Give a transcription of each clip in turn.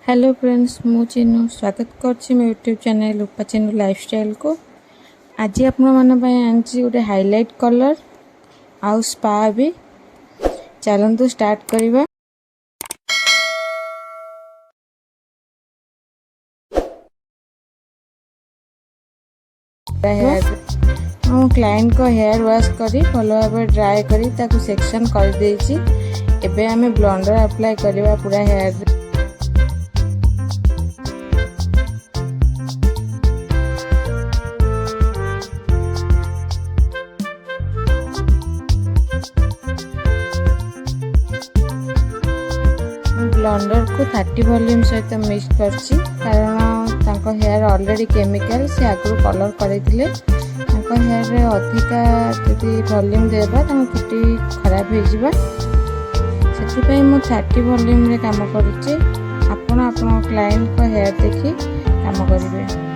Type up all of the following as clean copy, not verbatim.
Hello friends, मु चिन्नु स्वागत करछि मो यूट्यूब चैनल रूपा चिन्नु लाइफस्टाइल को। आज आपण मन पय आंची गोटे हाइलाइट कलर आउ स्पा भी चलंतु स्टार्ट करिबा। मो क्लाइंट को हेयर वॉश करी भलो भाबे ड्राई करी ताकू सेक्शन कर देछि। एबे हमें ब्लेंडर अप्लाई करबा पूरा हेयर। ब्लेंडर को 30 वॉल्यूम सहित मिक्स करछि कारण तांको हेयर ऑलरेडी केमिकल से आगु कलर करैतिले। तांको हेयर रे अधिका यदि वॉल्यूम देबा तांको चुटी खराब हो जिबा। सेति पई मु 30 वॉल्यूम रे काम करूछि। आपण क्लाइंट को हेयर देखि काम करिवे।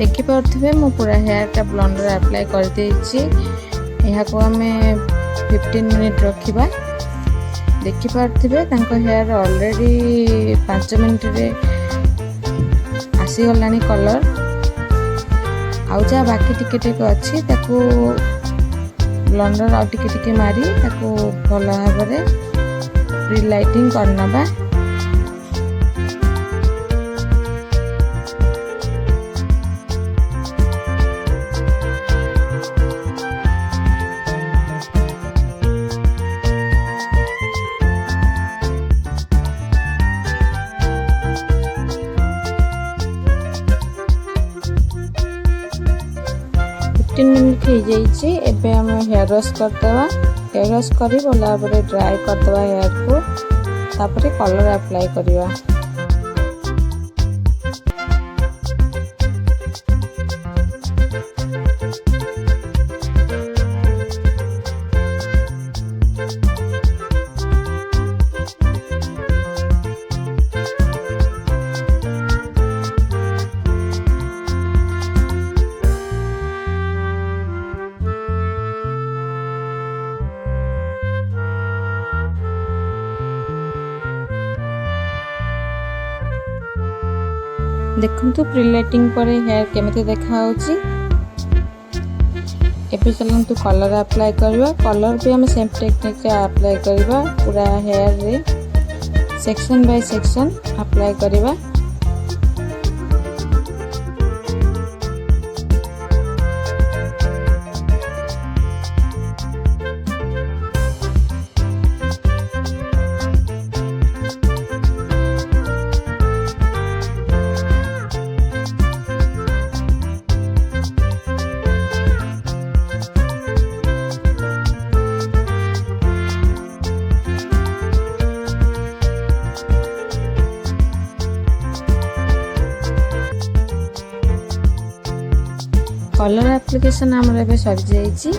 देखि पार्थिबे मु पूरा हेयर का ब्लेंडर अप्लाई कर देछि। यहाँ को हमें 15 मिनट रखिबा। देखि पार्थिबे तांको हेयर ऑलरेडी 5 मिनट रे आसी गलानी कलर। आउ जा बाकी टिके टिके अछि ताको ब्लेंडर आ टिके टिके मारी ताको भलो भाबरे रिलाइटिंग करनबा। 15 मिनट हो जाइए। एबे हम हेयर वॉश करदवा। हेयर वॉश करी भला भाबरे ड्राई करदवा हेयर को, तापरे कलर अप्लाई करवा। देखु प्रिलाइटिंग पर हेयर केमिति देखा होची। एबे चलंतु कलर अप्लाई करवा। कलर भी हम सेम टेक्निक रे अप्लाई करवा। पूरा हेयर रे सेक्शन बाय सेक्शन अप्लाई करवा। कलर एप्लिकेशन आमर ए सरी जाइए।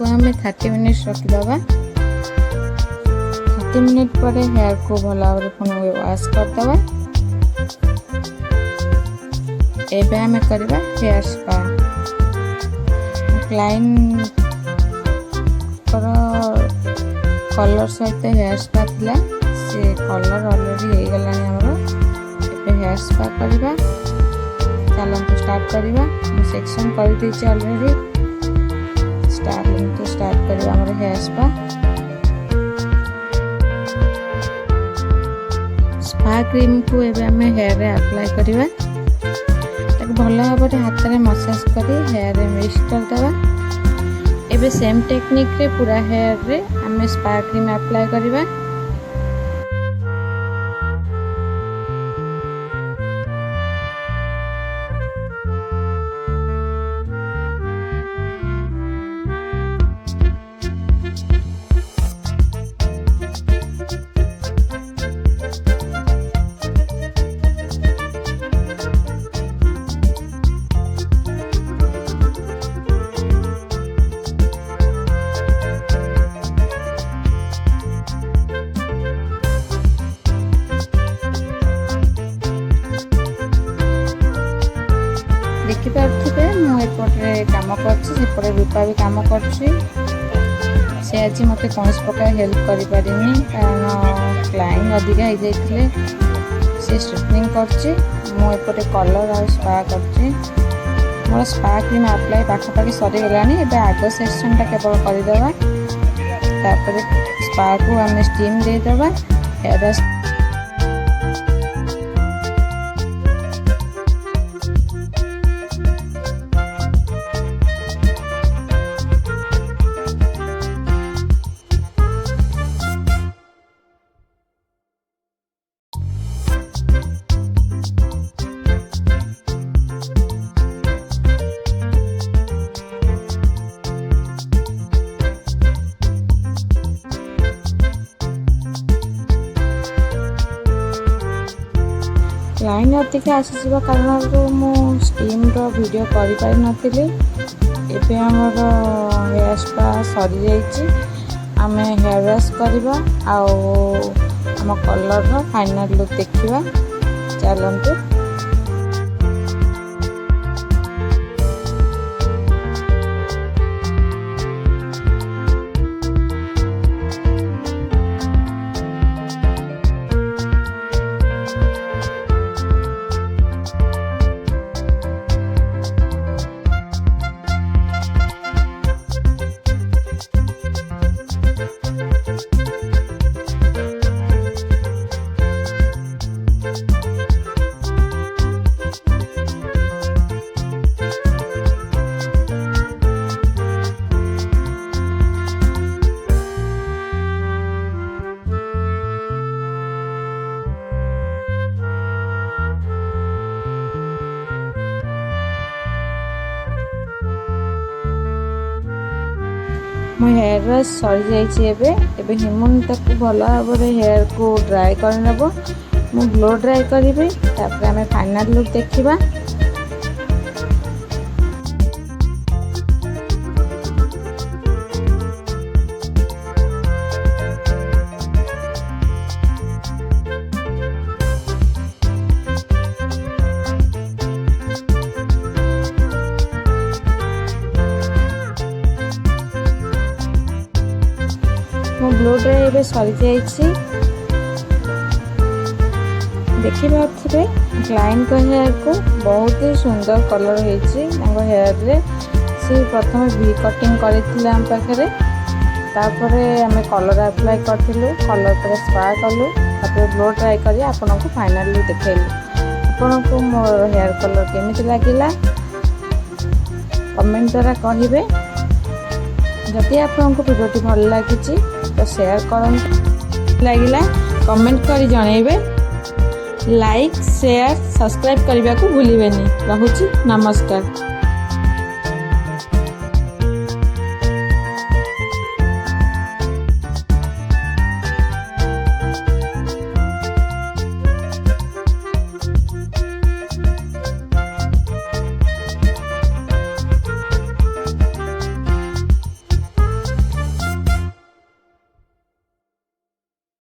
आम 30 मिनिट्स रखिदवा। 30 मिनिट पर हेयर को भल भाव पुणी वाश करदवा। एबे आम करवा हेयर स्पा। क्लाइंट कलर सहित हेयर स्पा थिला, से कलर ऑलरेडी हो गलानी हमरो। एबे हेयर स्पा करवा। चलते स्टार्ट करवा। सेक्शन कर दीजिए ऑलरेडी। स्टार्ट करवा हमर हेयर स्पा। स्पा क्रीम को एबे हमें हेयर रे अप्लाई करवा। ताको भल भाव हाथ में मसाज कर हेयर रे मिक्स कर देवा। एबे सेम टेक्निक रे पूरा हेयर रे हमें स्पा क्रीम अप्लाई करवा। देखिपे मुझे कम करपटे रूपा भी कम कर। आज मत कौन प्रकार हेल्प कर पारिनी, कारण क्लाइंट अधिका हो जाते सी स्ट्रेटनिंग करपटे कलर आ स्पा कर। मोर स्पा क्रीम अप्लाई पाखापाखि सरीगला। आग सेक्शन टा केवल करदे। स्पा को आम स्टीम देदेवा। हेयर लाइन अधिक आसीजा कारण मु स्टीम वीडियो कर पारि नथिली। एबे हमर हेयर स्पा सरी जाइए। आम हेयर वॉश करवा आम कलर फाइनल लुक देखा। चलतु मो हेयर सरी जाइए एबे हिमुन ताकू भल भाव हेयर को ड्राए कर नब मु ब्लो ड्राए करी तापर आम फाइनल लुक देखा। मो ब्लो ड्राए एबे सरी जाइए देखी पारे क्लाइंट को हेयर को बहुत ही सुंदर कलर हो हेयर रे सी प्रथम वी कटिंग करते आम पाखे तापर आम कलर अप्लाई करूँ कलर पर स्पा कलु तापर ब्लो ड्राए कर आपन को फाइनल देखली आपन को मोर हेयर कलर केमिति लगिला कमेंट द्वारा कहिबे। जदि आपको वीडियो भल लगी तो शेयर कर लगिला कमेंट कर जनइबे लाइक शेयर सब्सक्राइब करने को भूलिबेनी। रहुची नमस्कार।